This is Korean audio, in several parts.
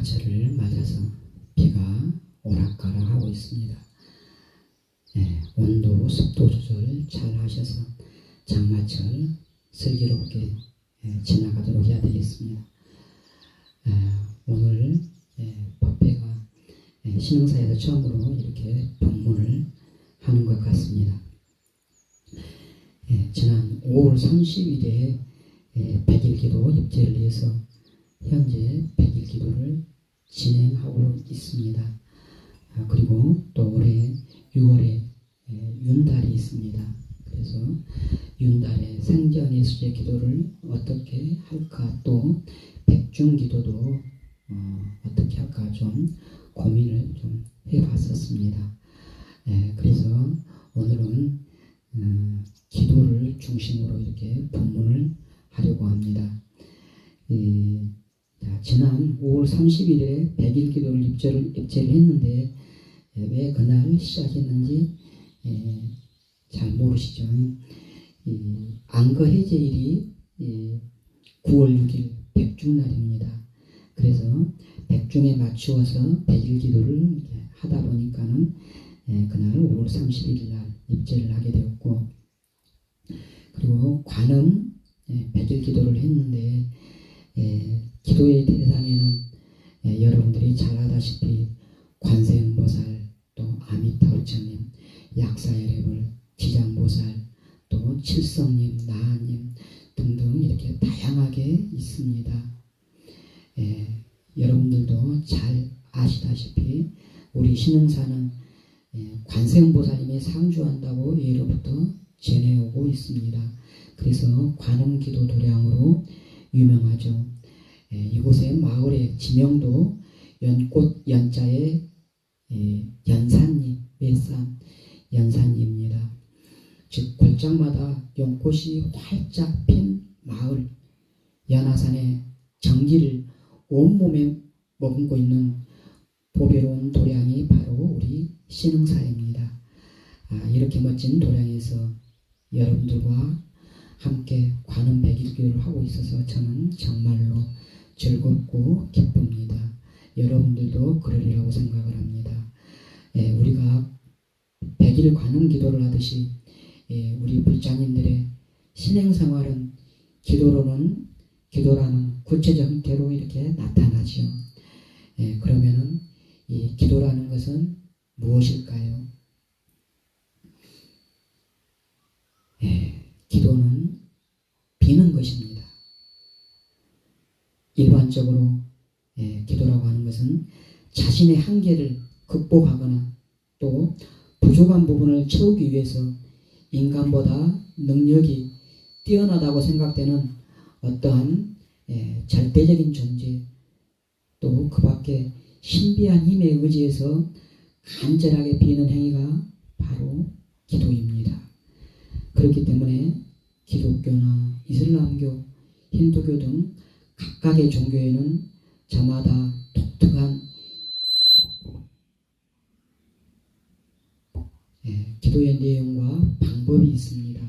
장마철을 맞아서 비가 오락가락하고 있습니다. 온도, 습도 조절 잘 하셔서 장마철 슬기롭게 지나가도록 해야 되겠습니다. 오늘 법회가 신흥사에서 처음으로 이렇게 법문을 하는 것 같습니다. 지난 5월 30일에 100일기도 입제를 위해서 현재 100일기도를 진행하고 있습니다. 그리고 또 올해 6월에 윤달이 있습니다. 그래서 윤달에 생전예수제 기도를 어떻게 할까, 또 백중기도도 어떻게 할까 좀 고민을 좀 해봤었습니다. 그래서 오늘은 기도를 중심으로 이렇게 법문을 하려고 합니다. 지난 5월 30일에 100일 기도를 입제를 했는데 왜 그날 시작했는지 잘 모르시죠? 안거해제일이 9월 6일 백중날입니다. 그래서 백중에 맞추어서 100일 기도를 하다 보니까는 그날 5월 30일 날 입제를 하게 되었고, 그리고 관음 100일 기도를 했는데 기도의 대상에는 여러분들이 잘 아다시피 관세음보살, 또 아미타부처님, 약사여래불, 지장보살, 또 칠성님, 나하님 등등 이렇게 다양하게 있습니다. 여러분들도 잘 아시다시피 우리 신흥사는 관세음보살님이 상주한다고 예로부터 전해오고 있습니다. 그래서 관음기도 도량으로 유명하죠. 이곳의 마을의 지명도 연꽃 연자의 연산리, 매산 연산리입니다. 즉 골장마다 연꽃이 활짝 핀 마을, 연화산의 정기를 온몸에 머금고 있는 보배로운 도량이 바로 우리 신흥사입니다. 이렇게 멋진 도량에서 여러분들과 함께 관음 100일기도를 하고 있어서 저는 정말로 즐겁고 기쁩니다. 여러분들도 그러리라고 생각을 합니다. 우리가 100일 관음 기도를 하듯이 우리 불자님들의 신행생활은 기도라는 구체적 형태로 이렇게 나타나죠. 그러면은 이 기도라는 것은 무엇일까요? 기도는 비는 것입니다. 일반적으로 기도라고 하는 것은 자신의 한계를 극복하거나 또 부족한 부분을 채우기 위해서 인간보다 능력이 뛰어나다고 생각되는 어떠한 절대적인 존재, 또 그 밖에 신비한 힘에 의지해서 간절하게 비는 행위가 바로 기도입니다. 그렇기 때문에 기독교나 이슬람교, 힌두교 등 각각의 종교에는 저마다 독특한 기도의 내용과 방법이 있습니다.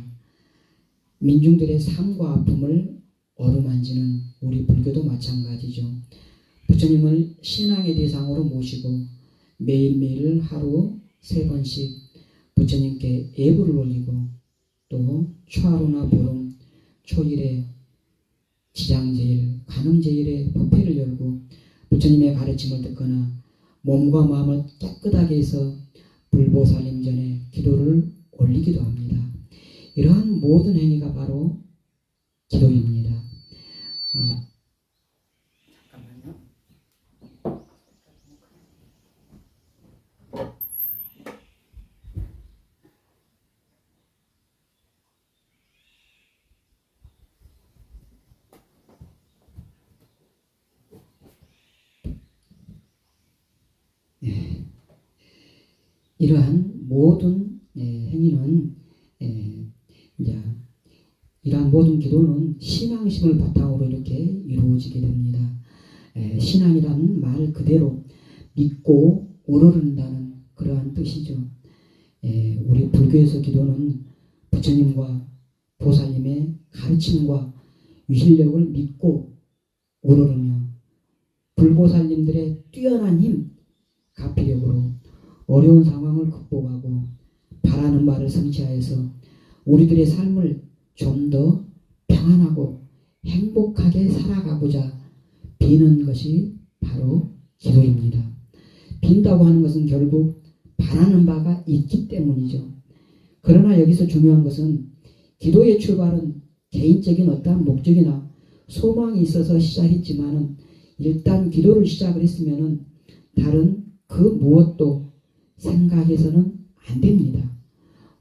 민중들의 삶과 아픔을 어루만지는 우리 불교도 마찬가지죠. 부처님을 신앙의 대상으로 모시고 매일매일 하루 3번씩 부처님께 예불을 올리고, 또 초하루나 보름, 초일에 지장제일, 관음제일에 법회를 열고 부처님의 가르침을 듣거나 몸과 마음을 깨끗하게 해서 불보살님 전에 기도를 올리기도 합니다. 이러한 모든 행위가 바로 기도입니다. 잠깐만요. 이러한 모든 행위는 이러한 모든 기도는 신앙심을 바탕으로 이렇게 이루어지게 됩니다. 신앙이라는 말 그대로 믿고 오르른다는 그러한 뜻이죠. 우리 불교에서 기도는 부처님과 보살님의 가르침과 위실력을 믿고 오르르며 불보살님들의 뛰어난 힘, 가피력으로 어려운 상황을 극복하고 바라는 바를 성취하여서 우리들의 삶을 좀 더 평안하고 행복하게 살아가고자 비는 것이 바로 기도입니다. 빈다고 하는 것은 결국 바라는 바가 있기 때문이죠. 그러나 여기서 중요한 것은 기도의 출발은 개인적인 어떠한 목적이나 소망이 있어서 시작했지만은 일단 기도를 시작을 했으면은 다른 그 무엇도 생각해서는 안 됩니다.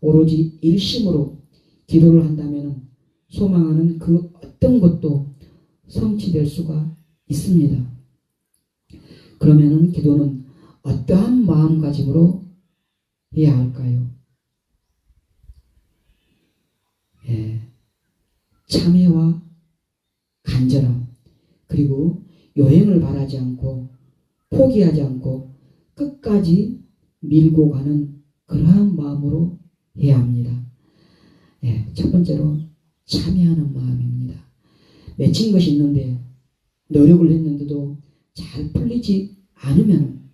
오로지 일심으로 기도를 한다면은 소망하는 그 어떤 것도 성취될 수가 있습니다. 그러면은 기도는 어떠한 마음가짐으로 해야 할까요? 참회와 간절함, 그리고 요행을 바라지 않고 포기하지 않고 끝까지 밀고 가는 그러한 마음으로 해야 합니다. 첫 번째로 참회하는 마음입니다. 맺힌 것이 있는데 노력을 했는데도 잘 풀리지 않으면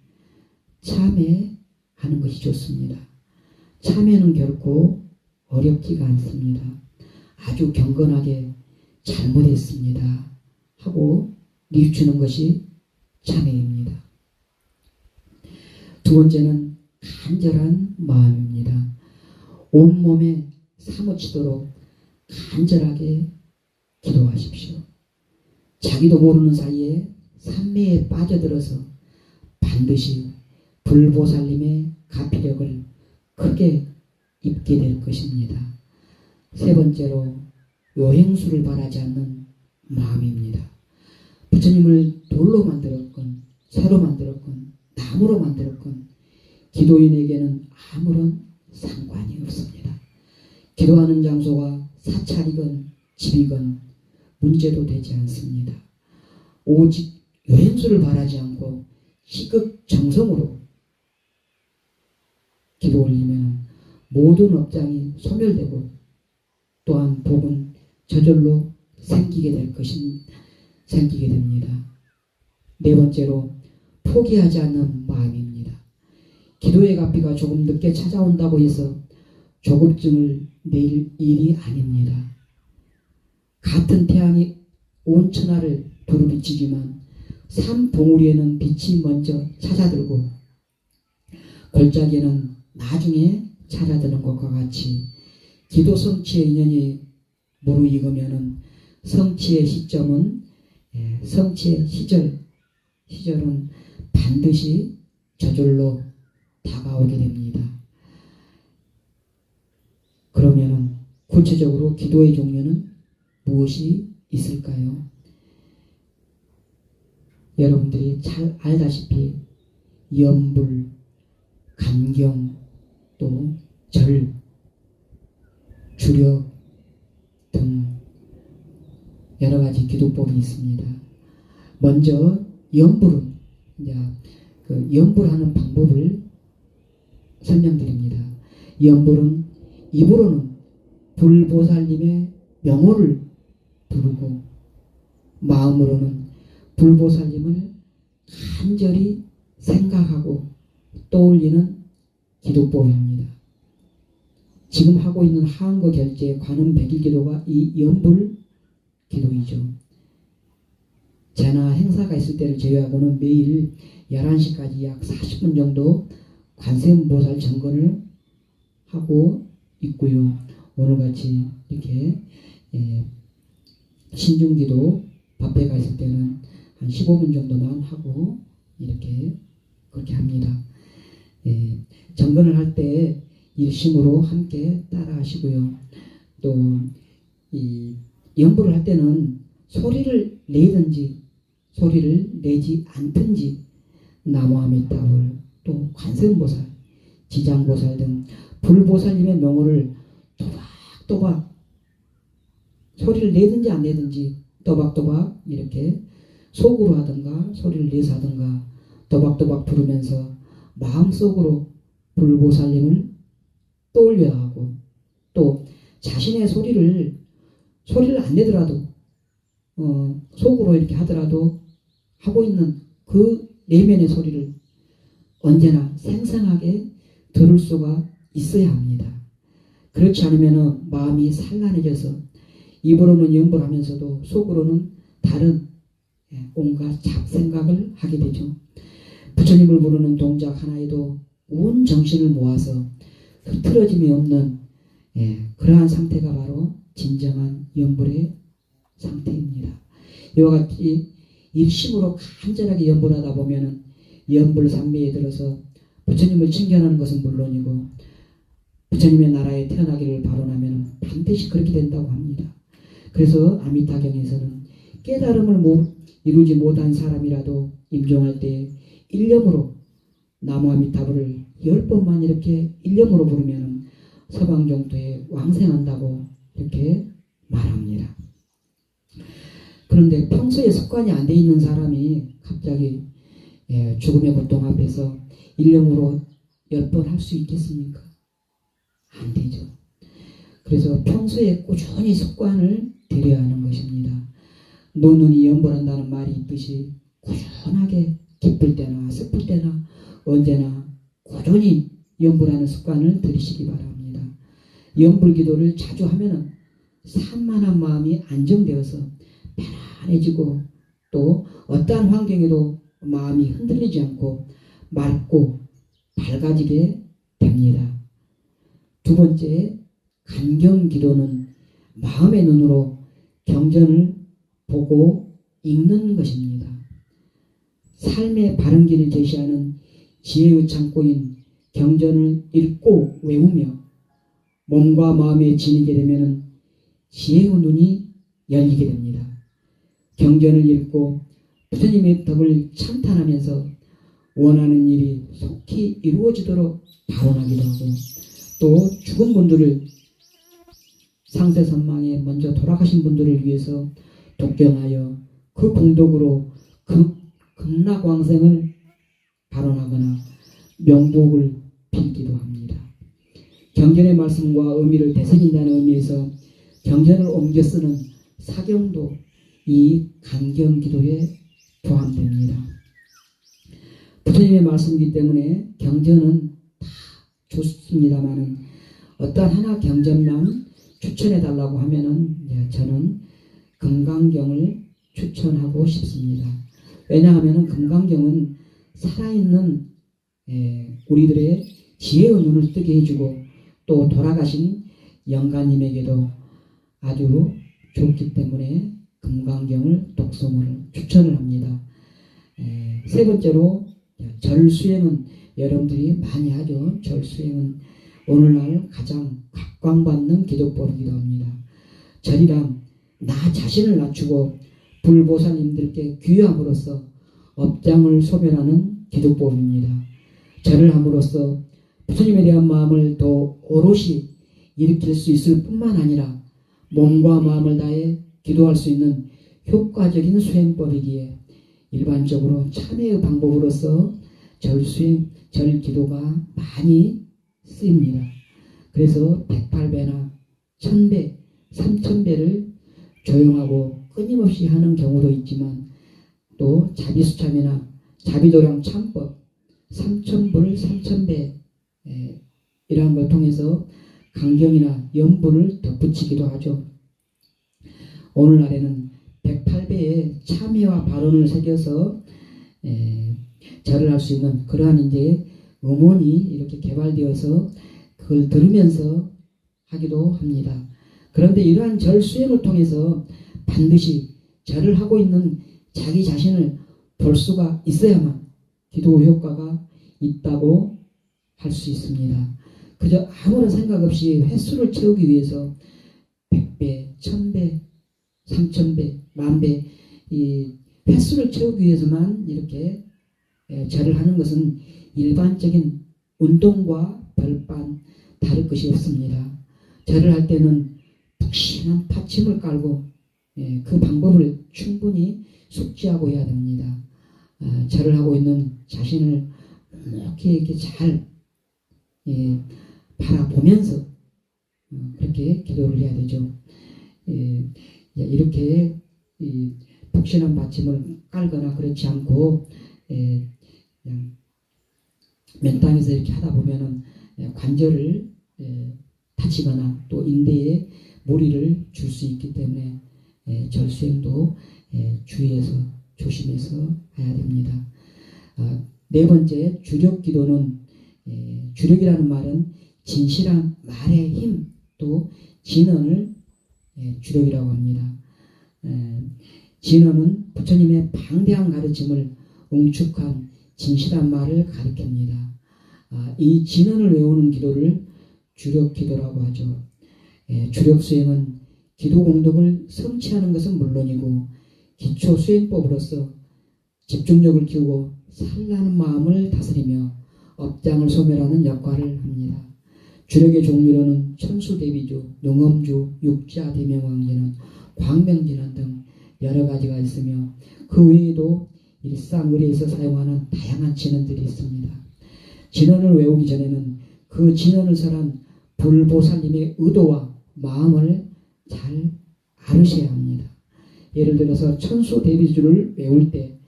참회하는 것이 좋습니다. 참회는 결코 어렵지가 않습니다. 아주 경건하게 잘못했습니다 하고 뉘우치는 것이 참회입니다. 두 번째는 간절한 마음입니다. 온몸에 사무치도록 간절하게 기도하십시오. 자기도 모르는 사이에 산매에 빠져들어서 반드시 불보살님의 가피력을 크게 입게 될 것입니다. 세 번째로 요행수를 바라지 않는 마음입니다. 부처님을 돌로 만들었건 새로 만들었건 나무로 만들었건 기도인에게는 아무런 상관이 없습니다. 기도하는 장소가 사찰이건 집이건 문제도 되지 않습니다. 오직 요행수를 바라지 않고 시극정성으로 기도 올리면 모든 업장이 소멸되고 또한 복은 저절로 생기게 됩니다. 네 번째로 포기하지 않는 마음입니다. 기도의 가피가 조금 늦게 찾아온다고 해서 조급증을 낼 일이 아닙니다. 같은 태양이 온 천하를 두루비치지만 산 봉우리에는 빛이 먼저 찾아들고 골짜기에는 나중에 찾아드는 것과 같이 기도 성취의 인연이 무르익으면은 성취의 시점은 성취의 시절은 반드시 저절로 다가오게 됩니다. 그러면은 구체적으로 기도의 종류는 무엇이 있을까요? 여러분들이 잘 알다시피 염불, 간경, 또 절, 주력 등 여러 가지 기도법이 있습니다. 먼저 염불은 그 염불하는 방법을 설명드립니다. 염불은 입으로는 불보살님의 명호를 부르고 마음으로는 불보살님을 간절히 생각하고 떠올리는 기도법입니다. 지금 하고 있는 하한거 결제 관음 백일 기도가 이 염불 기도이죠. 제나 행사가 있을 때를 제외하고는 매일 11시까지 약 40분 정도 관세음보살 정건을 하고 있고요. 오늘같이 이렇게 신중기도 밥회가 있을 때는 한 15분 정도만 하고 이렇게 그렇게 합니다. 정건을 할 때 일심으로 함께 따라 하시고요. 또 이 염불을 할 때는 소리를 내든지 소리를 내지 않든지 나무아미타불 또 관세음보살, 지장보살 등 불보살님의 명호를 또박또박 소리를 내든지 안 내든지 또박또박 이렇게 속으로 하든가 소리를 내서 하든가 또박또박 부르면서 마음속으로 불보살님을 떠올려야 하고 또 자신의 소리를 안 내더라도 속으로 이렇게 하더라도 하고 있는 그 내면의 소리를 언제나 생생하게 들을 수가 있어야 합니다. 그렇지 않으면 마음이 산란해져서 입으로는 염불하면서도 속으로는 다른 온갖 잡생각을 하게 되죠. 부처님을 부르는 동작 하나에도 온 정신을 모아서 흐트러짐이 없는 그러한 상태가 바로 진정한 염불의 상태입니다. 이와 같이 일심으로 간절하게 염불하다 보면은 염불 삼매에 들어서 부처님을 칭견하는 것은 물론이고 부처님의 나라에 태어나기를 바라면 반드시 그렇게 된다고 합니다. 그래서 아미타경에서는 깨달음을 이루지 못한 사람이라도 임종할 때 일념으로 나무아미타불을 10번만 이렇게 일념으로 부르면 서방정토에 왕생한다고 이렇게 말합니다. 그런데 평소에 습관이 안 돼 있는 사람이 갑자기 죽음의 고통 앞에서 일념으로 10번 할 수 있겠습니까? 안 되죠. 그래서 평소에 꾸준히 습관을 들여야 하는 것입니다. 노는이 염불한다는 말이 있듯이 꾸준하게 기쁠 때나 슬플 때나 언제나 꾸준히 염불하는 습관을 들이시기 바랍니다. 염불 기도를 자주 하면은 산만한 마음이 안정되어서 편안해지고 또 어떠한 환경에도 마음이 흔들리지 않고 맑고 밝아지게 됩니다. 두 번째, 간경 기도는 마음의 눈으로 경전을 보고 읽는 것입니다. 삶의 바른 길을 제시하는 지혜의 창고인 경전을 읽고 외우며 몸과 마음에 지니게 되면 지혜의 눈이 열리게 됩니다. 경전을 읽고 부처님의 덕을 찬탄하면서 원하는 일이 속히 이루어지도록 발언하기도 하고 또 죽은 분들을 상세선망에 먼저 돌아가신 분들을 위해서 독경하여 그 공덕으로 극락왕생을 발언하거나 명복을 빌기도 합니다. 경전의 말씀과 의미를 되새긴다는 의미에서 경전을 옮겨 쓰는 사경도 이 간경기도에 포함됩니다. 부처님의 말씀이기 때문에 경전은 다 좋습니다만은 어떤 하나 경전만 추천해 달라고 하면은 저는 금강경을 추천하고 싶습니다. 왜냐하면 금강경은 살아있는 우리들의 지혜의 눈을 뜨게 해주고 또 돌아가신 영가님에게도 아주 좋기 때문에 금강경을 독송을 추천을 합니다. 세 번째로 절수행은 여러분들이 많이 하죠. 절수행은 오늘날 가장 각광받는 기도법이기도 합니다. 절이란 나 자신을 낮추고 불보살님들께 귀함으로써 업장을 소멸하는 기도법입니다. 절을 함으로써 부처님에 대한 마음을 더 오롯이 일으킬 수 있을 뿐만 아니라 몸과 마음을 다해 기도할 수 있는 효과적인 수행법이기에 일반적으로 참회의 방법으로서 절수행, 절기도가 많이 쓰입니다. 그래서 108배나 1000배, 3000배를 조용하고 끊임없이 하는 경우도 있지만 또 자비수참이나 자비도량 참법 3000불 3000배 이러한 걸 통해서 강경이나 염불을 덧붙이기도 하죠. 오늘날에는 108배의 참회와 발언을 새겨서 절을 할 수 있는 그러한 이제 음원이 이렇게 개발되어서 그걸 들으면서 하기도 합니다. 그런데 이러한 절 수행을 통해서 반드시 절을 하고 있는 자기 자신을 볼 수가 있어야만 기도 효과가 있다고 할 수 있습니다. 그저 아무런 생각 없이 횟수를 채우기 위해서 100배, 1000배, 3000배, 10,000배 이 횟수를 채우기 위해서만 이렇게 절을 하는 것은 일반적인 운동과 별반 다를 것이 없습니다. 절을 할 때는 푹신한 파침을 깔고 그 방법을 충분히 숙지하고 해야 됩니다. 절을 하고 있는 자신을 이렇게 잘 바라보면서 그렇게 기도를 해야 되죠. 이렇게 푹신한 받침을 깔거나 그렇지 않고 그냥 맨 땅에서 이렇게 하다 보면은 관절을 다치거나 또 인대에 무리를 줄 수 있기 때문에 절수행도 주의해서 조심해서 해야 됩니다. 네 번째, 주력 기도는 주력이라는 말은 진실한 말의 힘, 또 진언을 주력이라고 합니다. 진언은 부처님의 방대한 가르침을 응축한 진실한 말을 가리킵니다. 이 진언을 외우는 기도를 주력 기도라고 하죠. 주력 수행은 기도 공덕을 성취하는 것은 물론이고 기초 수행법으로서 집중력을 키우고 산란한 마음을 다스리며 업장을 소멸하는 역할을 합니다. 주력의 종류로는 천수대비주, 능엄주, 육자 대명왕진언, 광명진언 등 여러 가지가 있으며 그 외에도 일상 의례에서 사용하는 다양한 진언들이 있습니다. 진언을 외우기 전에는 그 진언을 설한 불보살님의 의도와 마음을 잘 알으셔야 합니다. 예를 들어서 천수대비주를 외울 때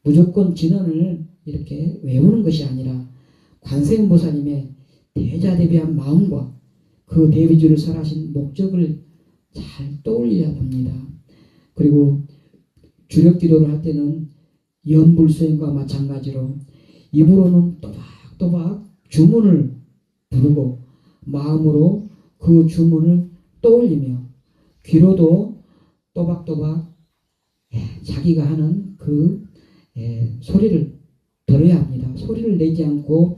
무조건 진언을 이렇게 외우는 것이 아니라 관세음보살님의 대자대비한 마음과 그 대비주를 설하신 목적을 잘 떠올려야 합니다. 그리고 주력기도를 할 때는 연불수행과 마찬가지로 입으로는 또박또박 주문을 부르고 마음으로 그 주문을 떠올리며 귀로도 또박또박 자기가 하는 그 소리를 들어야 합니다. 소리를 내지 않고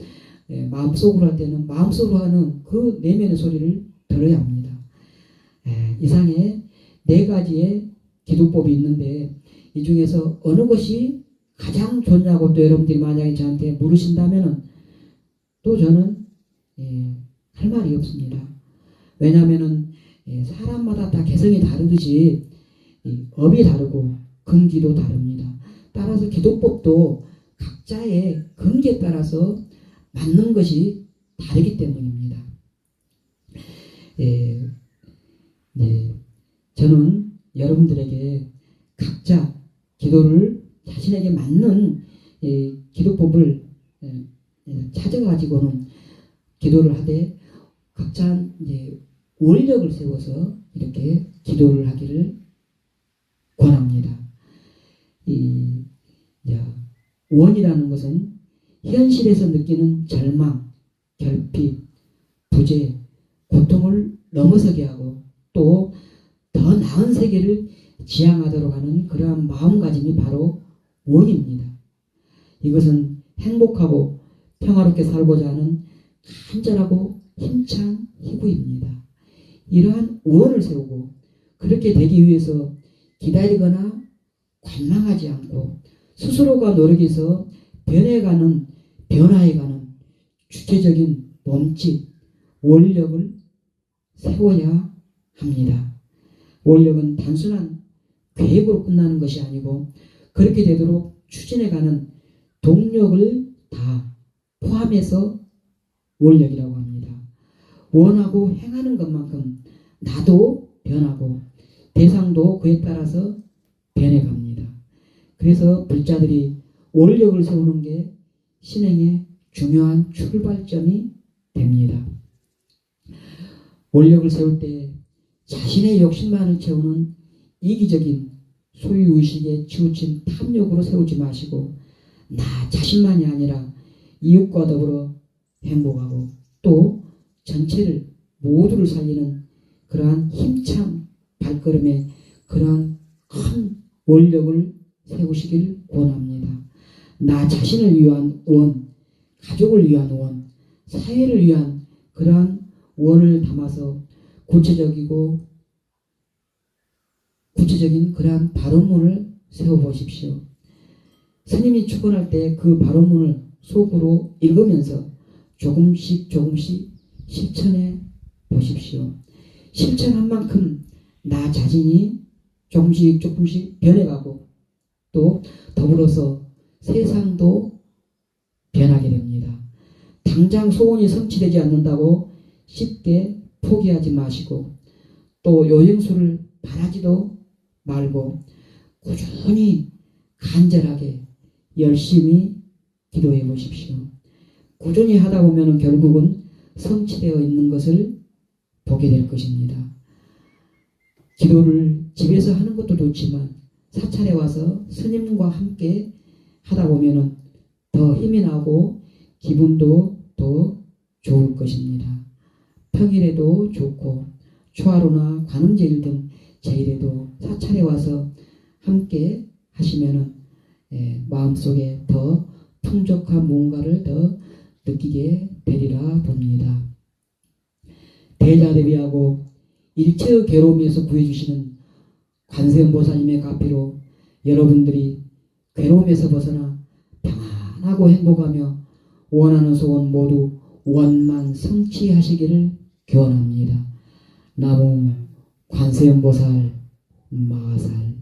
마음속으로 할 때는 마음속으로 하는 그 내면의 소리를 들어야 합니다. 이상의 네 가지의 기도법이 있는데 이 중에서 어느 것이 가장 좋냐고 또 여러분들이 만약에 저한테 물으신다면 또 저는 할 말이 없습니다. 왜냐하면 사람마다 다 개성이 다르듯이 업이 다르고 근기도 다릅니다. 따라서 기도법도 각자의 근기에 따라서 맞는 것이 다르기 때문입니다. 저는 여러분들에게 각자 기도를 자신에게 맞는 기도법을 찾아가지고는 기도를 하되 각자 원력을 세워서 이렇게 기도를 하기를 권합니다. 원이라는 것은 현실에서 느끼는 절망, 결핍, 부재, 고통을 넘어서게 하고 또 더 나은 세계를 지향하도록 하는 그러한 마음가짐이 바로 원입니다. 이것은 행복하고 평화롭게 살고자 하는 간절하고 힘찬 희구입니다. 이러한 원을 세우고 그렇게 되기 위해서 기다리거나 관망하지 않고 스스로가 노력해서 변화해가는 주체적인 몸짓, 원력을 세워야 합니다. 원력은 단순한 계획으로 끝나는 것이 아니고 그렇게 되도록 추진해가는 동력을 다 포함해서 원력이라고 합니다. 원하고 행하는 것만큼 나도 변하고 대상도 그에 따라서 변해갑니다. 그래서 불자들이 원력을 세우는 게 신행의 중요한 출발점이 됩니다. 원력을 세울 때 자신의 욕심만을 채우는 이기적인 소유의식에 치우친 탐욕으로 세우지 마시고 나 자신만이 아니라 이웃과 더불어 행복하고 또 전체를 모두를 살리는 그러한 힘찬 발걸음에 그러한 큰 원력을 세우시길 권합니다. 나 자신을 위한 원, 가족을 위한 원, 사회를 위한 그러한 원을 담아서 구체적인 그러한 발언문을 세워보십시오. 스님이 축원할 때 그 발언문을 속으로 읽으면서 조금씩 실천해 보십시오. 실천한 만큼 나 자신이 조금씩 변해가고 또 더불어서 세상도 변하게 됩니다. 당장 소원이 성취되지 않는다고 쉽게 포기하지 마시고 또 요행수를 바라지도 말고 꾸준히 간절하게 열심히 기도해 보십시오. 꾸준히 하다 보면 결국은 성취되어 있는 것을 보게 될 것입니다. 기도를 집에서 하는 것도 좋지만 사찰에 와서 스님과 함께 하다 보면 더 힘이 나고 기분도 더 좋을 것입니다. 평일에도 좋고 초하루나 관음제일 등 제일에도 사찰에 와서 함께 하시면 마음속에 더 풍족한 뭔가를 더 느끼게 되리라 봅니다. 대자대비하고 일체의 괴로움에서 구해주시는 관세음보살님의 가피로 여러분들이 괴로움에서 벗어나 평안하고 행복하며 원하는 소원 모두 원만 성취하시기를 기원합니다. 나무 관세음보살 마살